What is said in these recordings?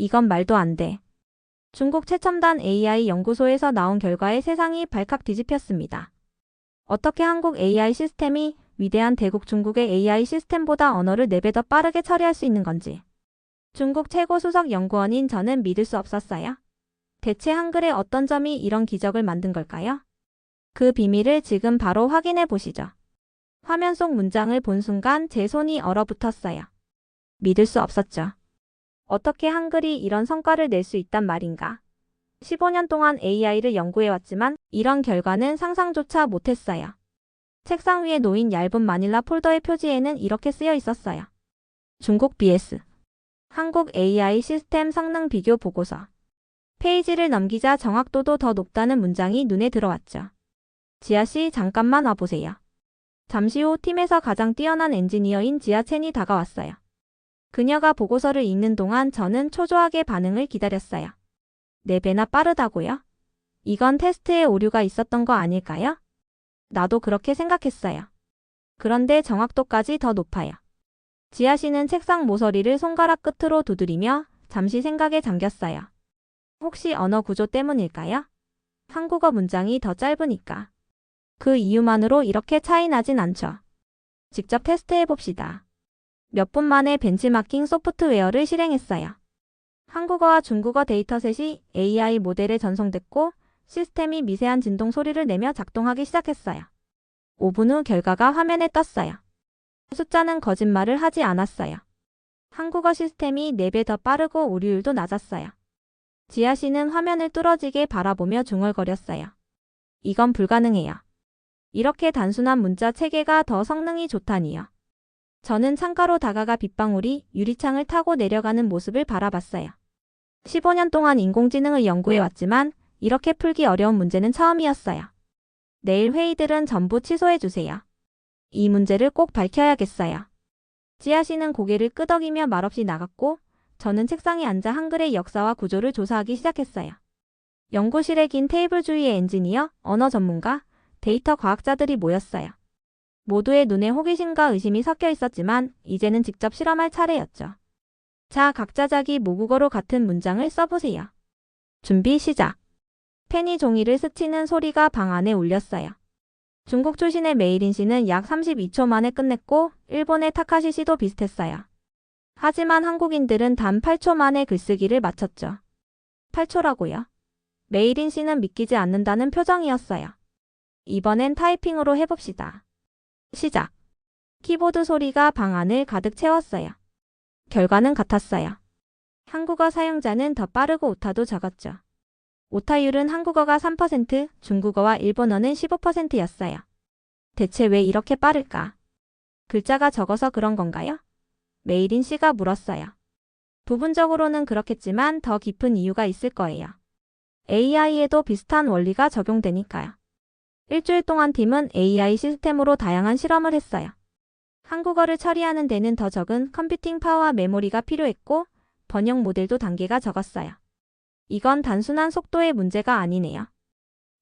이건 말도 안 돼. 중국 최첨단 AI 연구소에서 나온 결과에 세상이 발칵 뒤집혔습니다. 어떻게 한국 AI 시스템이 위대한 대국 중국의 AI 시스템보다 언어를 4배 더 빠르게 처리할 수 있는 건지. 중국 최고 수석 연구원인 저는 믿을 수 없었어요. 대체 한글의 어떤 점이 이런 기적을 만든 걸까요? 그 비밀을 지금 바로 확인해 보시죠. 화면 속 문장을 본 순간 제 손이 얼어붙었어요. 믿을 수 없었죠. 어떻게 한글이 이런 성과를 낼 수 있단 말인가? 15년 동안 AI를 연구해왔지만 이런 결과는 상상조차 못했어요. 책상 위에 놓인 얇은 마닐라 폴더의 표지에는 이렇게 쓰여 있었어요. 중국 vs 한국 AI 시스템 성능 비교 보고서. 페이지를 넘기자 정확도도 더 높다는 문장이 눈에 들어왔죠. 지아씨, 잠깐만 와보세요. 잠시 후 팀에서 가장 뛰어난 엔지니어인 지아 첸이 다가왔어요. 그녀가 보고서를 읽는 동안 저는 초조하게 반응을 기다렸어요. 4배나 빠르다고요? 이건 테스트에 오류가 있었던 거 아닐까요? 나도 그렇게 생각했어요. 그런데 정확도까지 더 높아요. 지아 씨는 책상 모서리를 손가락 끝으로 두드리며 잠시 생각에 잠겼어요. 혹시 언어 구조 때문일까요? 한국어 문장이 더 짧으니까. 그 이유만으로 이렇게 차이 나진 않죠. 직접 테스트해 봅시다. 몇 분 만에 벤치마킹 소프트웨어를 실행했어요. 한국어와 중국어 데이터셋이 AI 모델에 전송됐고 시스템이 미세한 진동 소리를 내며 작동하기 시작했어요. 5분 후 결과가 화면에 떴어요. 숫자는 거짓말을 하지 않았어요. 한국어 시스템이 4배 더 빠르고 오류율도 낮았어요. 지아 씨는 화면을 뚫어지게 바라보며 중얼거렸어요. 이건 불가능해요. 이렇게 단순한 문자 체계가 더 성능이 좋다니요. 저는 창가로 다가가 빗방울이 유리창을 타고 내려가는 모습을 바라봤어요. 15년 동안 인공지능을 연구해왔지만 이렇게 풀기 어려운 문제는 처음이었어요. 내일 회의들은 전부 취소해주세요. 이 문제를 꼭 밝혀야겠어요. 지아 씨는 고개를 끄덕이며 말없이 나갔고 저는 책상에 앉아 한글의 역사와 구조를 조사하기 시작했어요. 연구실에 긴 테이블 주위에 엔지니어, 언어 전문가, 데이터 과학자들이 모였어요. 모두의 눈에 호기심과 의심이 섞여 있었지만 이제는 직접 실험할 차례였죠. 자, 각자 자기 모국어로 같은 문장을 써보세요. 준비 시작. 펜이 종이를 스치는 소리가 방 안에 울렸어요. 중국 출신의 메이린 씨는 약 32초 만에 끝냈고 일본의 타카시 씨도 비슷했어요. 하지만 한국인들은 단 8초 만에 글쓰기를 마쳤죠. 8초라고요? 메이린 씨는 믿기지 않는다는 표정이었어요. 이번엔 타이핑으로 해봅시다. 시작. 키보드 소리가 방 안을 가득 채웠어요. 결과는 같았어요. 한국어 사용자는 더 빠르고 오타도 적었죠. 오타율은 한국어가 3%, 중국어와 일본어는 15%였어요. 대체 왜 이렇게 빠를까? 글자가 적어서 그런 건가요? 메이린 씨가 물었어요. 부분적으로는 그렇겠지만 더 깊은 이유가 있을 거예요. AI에도 비슷한 원리가 적용되니까요. 일주일 동안 팀은 AI 시스템으로 다양한 실험을 했어요. 한국어를 처리하는 데는 더 적은 컴퓨팅 파워와 메모리가 필요했고 번역 모델도 단계가 적었어요. 이건 단순한 속도의 문제가 아니네요.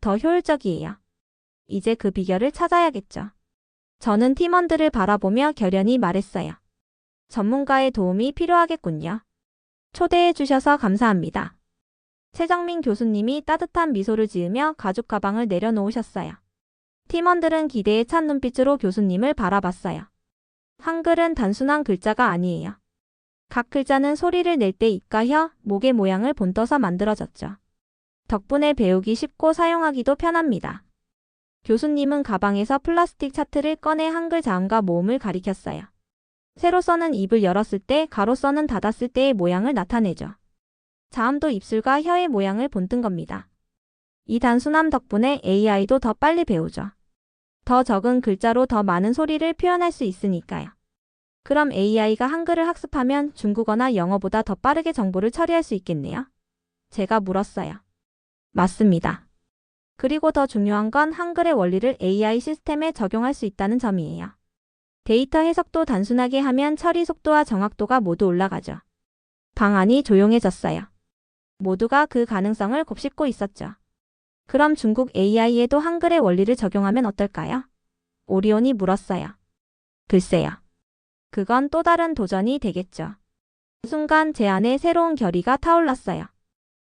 더 효율적이에요. 이제 그 비결을 찾아야겠죠. 저는 팀원들을 바라보며 결연히 말했어요. 전문가의 도움이 필요하겠군요. 초대해 주셔서 감사합니다. 최정민 교수님이 따뜻한 미소를 지으며 가죽 가방을 내려놓으셨어요. 팀원들은 기대에 찬 눈빛으로 교수님을 바라봤어요. 한글은 단순한 글자가 아니에요. 각 글자는 소리를 낼 때 입과 혀, 목의 모양을 본떠서 만들어졌죠. 덕분에 배우기 쉽고 사용하기도 편합니다. 교수님은 가방에서 플라스틱 차트를 꺼내 한글 자음과 모음을 가리켰어요. 세로 써는 입을 열었을 때, 가로 써는 닫았을 때의 모양을 나타내죠. 자음도 입술과 혀의 모양을 본뜬 겁니다. 이 단순함 덕분에 AI도 더 빨리 배우죠. 더 적은 글자로 더 많은 소리를 표현할 수 있으니까요. 그럼 AI가 한글을 학습하면 중국어나 영어보다 더 빠르게 정보를 처리할 수 있겠네요? 제가 물었어요. 맞습니다. 그리고 더 중요한 건 한글의 원리를 AI 시스템에 적용할 수 있다는 점이에요. 데이터 해석도 단순하게 하면 처리 속도와 정확도가 모두 올라가죠. 방 안이 조용해졌어요. 모두가 그 가능성을 곱씹고 있었죠. 그럼 중국 AI에도 한글의 원리를 적용하면 어떨까요? 오리온이 물었어요. 글쎄요. 그건 또 다른 도전이 되겠죠. 순간 제 안에 새로운 결의가 타올랐어요.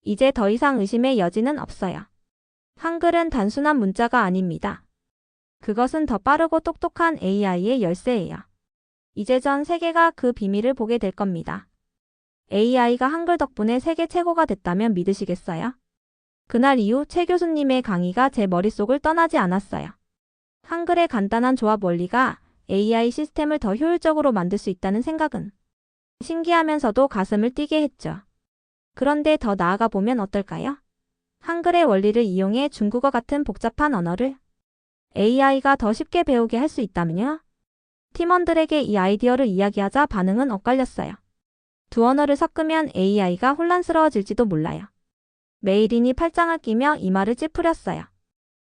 이제 더 이상 의심의 여지는 없어요. 한글은 단순한 문자가 아닙니다. 그것은 더 빠르고 똑똑한 AI의 열쇠예요. 이제 전 세계가 그 비밀을 보게 될 겁니다. AI가 한글 덕분에 세계 최고가 됐다면 믿으시겠어요? 그날 이후 최 교수님의 강의가 제 머릿속을 떠나지 않았어요. 한글의 간단한 조합 원리가 AI 시스템을 더 효율적으로 만들 수 있다는 생각은 신기하면서도 가슴을 뛰게 했죠. 그런데 더 나아가 보면 어떨까요? 한글의 원리를 이용해 중국어 같은 복잡한 언어를 AI가 더 쉽게 배우게 할 수 있다면요? 팀원들에게 이 아이디어를 이야기하자 반응은 엇갈렸어요. 두 언어를 섞으면 AI가 혼란스러워질지도 몰라요. 메이린이 팔짱을 끼며 이 말을 찌푸렸어요.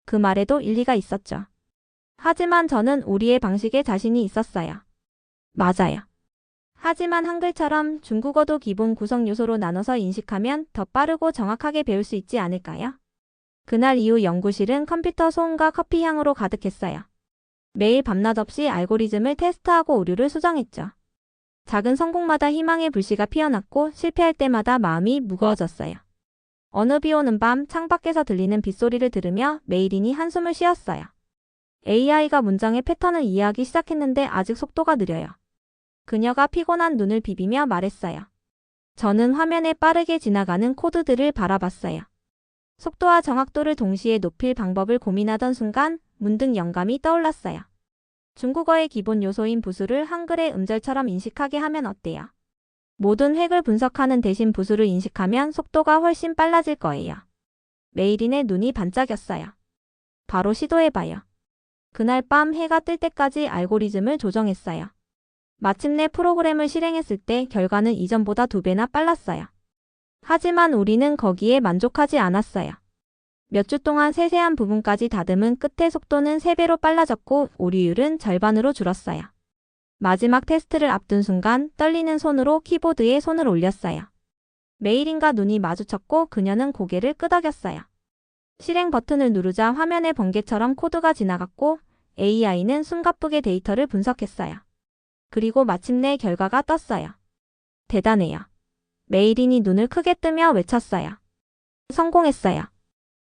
그 말에도 일리가 있었죠. 하지만 저는 우리의 방식에 자신이 있었어요. 맞아요. 하지만 한글처럼 중국어도 기본 구성 요소로 나눠서 인식하면 더 빠르고 정확하게 배울 수 있지 않을까요? 그날 이후 연구실은 컴퓨터 소음과 커피 향으로 가득했어요. 매일 밤낮 없이 알고리즘을 테스트하고 오류를 수정했죠. 작은 성공마다 희망의 불씨가 피어났고 실패할 때마다 마음이 무거워졌어요. 어느 비 오는 밤 창밖에서 들리는 빗소리를 들으며 메이린이 한숨을 쉬었어요. AI가 문장의 패턴을 이해하기 시작했는데 아직 속도가 느려요. 그녀가 피곤한 눈을 비비며 말했어요. 저는 화면에 빠르게 지나가는 코드들을 바라봤어요. 속도와 정확도를 동시에 높일 방법을 고민하던 순간 문득 영감이 떠올랐어요. 중국어의 기본 요소인 부수를 한글의 음절처럼 인식하게 하면 어때요? 모든 획을 분석하는 대신 부수를 인식하면 속도가 훨씬 빨라질 거예요. 메이린의 눈이 반짝였어요. 바로 시도해봐요. 그날 밤 해가 뜰 때까지 알고리즘을 조정했어요. 마침내 프로그램을 실행했을 때 결과는 이전보다 2배나 빨랐어요. 하지만 우리는 거기에 만족하지 않았어요. 몇 주 동안 세세한 부분까지 다듬은 끝에 속도는 3배로 빨라졌고 오류율은 절반으로 줄었어요. 마지막 테스트를 앞둔 순간 떨리는 손으로 키보드에 손을 올렸어요. 메이린과 눈이 마주쳤고 그녀는 고개를 끄덕였어요. 실행 버튼을 누르자 화면에 번개처럼 코드가 지나갔고 AI는 숨가쁘게 데이터를 분석했어요. 그리고 마침내 결과가 떴어요. 대단해요. 메이린이 눈을 크게 뜨며 외쳤어요. 성공했어요.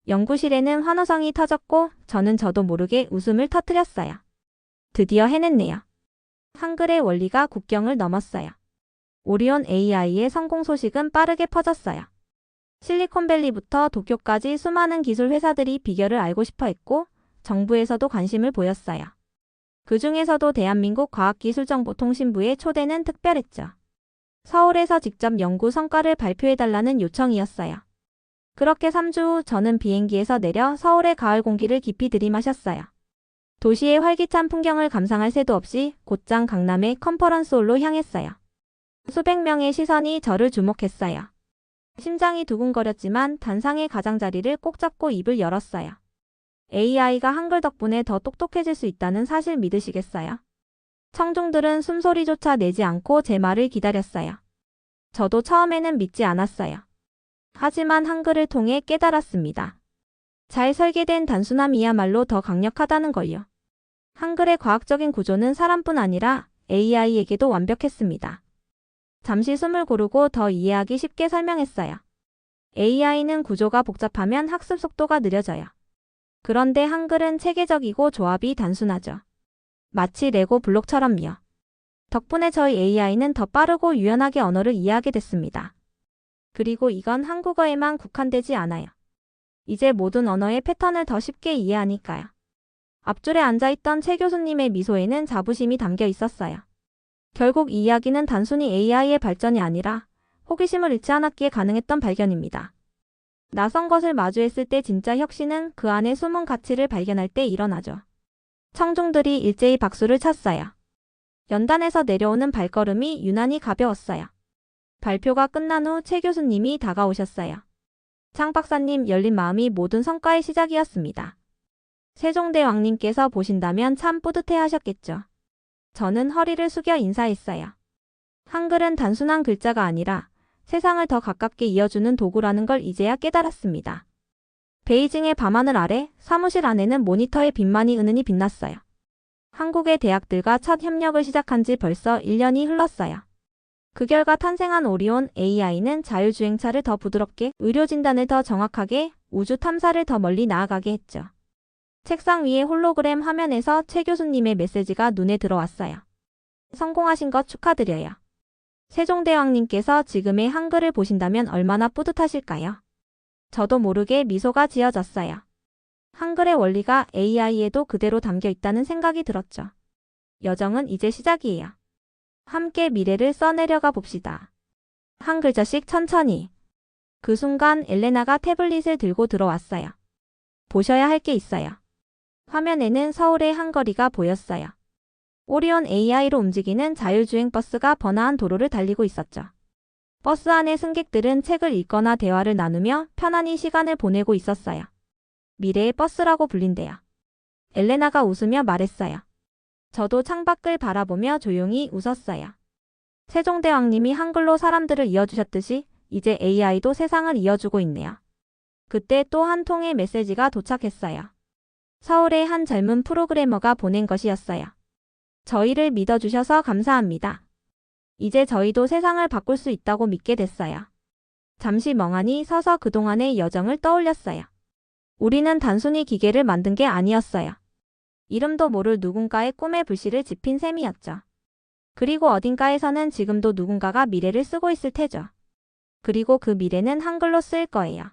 연구실에는 환호성이 터졌고 저도 모르게 웃음을 터뜨렸어요. 드디어 해냈네요. 한글의 원리가 국경을 넘었어요. 오리온 AI의 성공 소식은 빠르게 퍼졌어요. 실리콘밸리부터 도쿄까지 수많은 기술 회사들이 비결을 알고 싶어 했고 정부에서도 관심을 보였어요. 그 중에서도 대한민국 과학기술정보통신부의 초대는 특별했죠. 서울에서 직접 연구 성과를 발표해달라는 요청이었어요. 그렇게 3주 후 저는 비행기에서 내려 서울의 가을 공기를 깊이 들이마셨어요. 도시의 활기찬 풍경을 감상할 새도 없이 곧장 강남의 컨퍼런스홀로 향했어요. 수백 명의 시선이 저를 주목했어요. 심장이 두근거렸지만 단상의 가장자리를 꼭 잡고 입을 열었어요. AI가 한글 덕분에 더 똑똑해질 수 있다는 사실 믿으시겠어요? 청중들은 숨소리조차 내지 않고 제 말을 기다렸어요. 저도 처음에는 믿지 않았어요. 하지만 한글을 통해 깨달았습니다. 잘 설계된 단순함이야말로 더 강력하다는 걸요. 한글의 과학적인 구조는 사람뿐 아니라 AI에게도 완벽했습니다. 잠시 숨을 고르고 더 이해하기 쉽게 설명했어요. AI는 구조가 복잡하면 학습 속도가 느려져요. 그런데 한글은 체계적이고 조합이 단순하죠. 마치 레고 블록처럼요. 덕분에 저희 AI는 더 빠르고 유연하게 언어를 이해하게 됐습니다. 그리고 이건 한국어에만 국한되지 않아요. 이제 모든 언어의 패턴을 더 쉽게 이해하니까요. 앞줄에 앉아있던 최 교수님의 미소에는 자부심이 담겨 있었어요. 결국 이 이야기는 단순히 AI의 발전이 아니라 호기심을 잃지 않았기에 가능했던 발견입니다. 낯선 것을 마주했을 때 진짜 혁신은 그 안에 숨은 가치를 발견할 때 일어나죠. 청중들이 일제히 박수를 쳤어요. 연단에서 내려오는 발걸음이 유난히 가벼웠어요. 발표가 끝난 후 최 교수님이 다가오셨어요. 창 박사님, 열린 마음이 모든 성과의 시작이었습니다. 세종대왕님께서 보신다면 참 뿌듯해하셨겠죠. 저는 허리를 숙여 인사했어요. 한글은 단순한 글자가 아니라 세상을 더 가깝게 이어주는 도구라는 걸 이제야 깨달았습니다. 베이징의 밤하늘 아래 사무실 안에는 모니터의 빛만이 은은히 빛났어요. 한국의 대학들과 첫 협력을 시작한 지 벌써 1년이 흘렀어요. 그 결과 탄생한 오리온 AI는 자율주행차를 더 부드럽게, 의료진단을 더 정확하게, 우주 탐사를 더 멀리 나아가게 했죠. 책상 위의 홀로그램 화면에서 최 교수님의 메시지가 눈에 들어왔어요. 성공하신 것 축하드려요. 세종대왕님께서 지금의 한글을 보신다면 얼마나 뿌듯하실까요? 저도 모르게 미소가 지어졌어요. 한글의 원리가 AI에도 그대로 담겨 있다는 생각이 들었죠. 여정은 이제 시작이에요. 함께 미래를 써내려가 봅시다. 한 글자씩 천천히. 그 순간 엘레나가 태블릿을 들고 들어왔어요. 보셔야 할 게 있어요. 화면에는 서울의 한 거리가 보였어요. 오리온 AI로 움직이는 자율주행 버스가 번화한 도로를 달리고 있었죠. 버스 안의 승객들은 책을 읽거나 대화를 나누며 편안히 시간을 보내고 있었어요. 미래의 버스라고 불린대요. 엘레나가 웃으며 말했어요. 저도 창밖을 바라보며 조용히 웃었어요. 세종대왕님이 한글로 사람들을 이어주셨듯이 이제 AI도 세상을 이어주고 있네요. 그때 또 한 통의 메시지가 도착했어요. 서울의 한 젊은 프로그래머가 보낸 것이었어요. 저희를 믿어주셔서 감사합니다. 이제 저희도 세상을 바꿀 수 있다고 믿게 됐어요. 잠시 멍하니 서서 그동안의 여정을 떠올렸어요. 우리는 단순히 기계를 만든 게 아니었어요. 이름도 모를 누군가의 꿈의 불씨를 지핀 셈이었죠. 그리고 어딘가에서는 지금도 누군가가 미래를 쓰고 있을 테죠. 그리고 그 미래는 한글로 쓰일 거예요.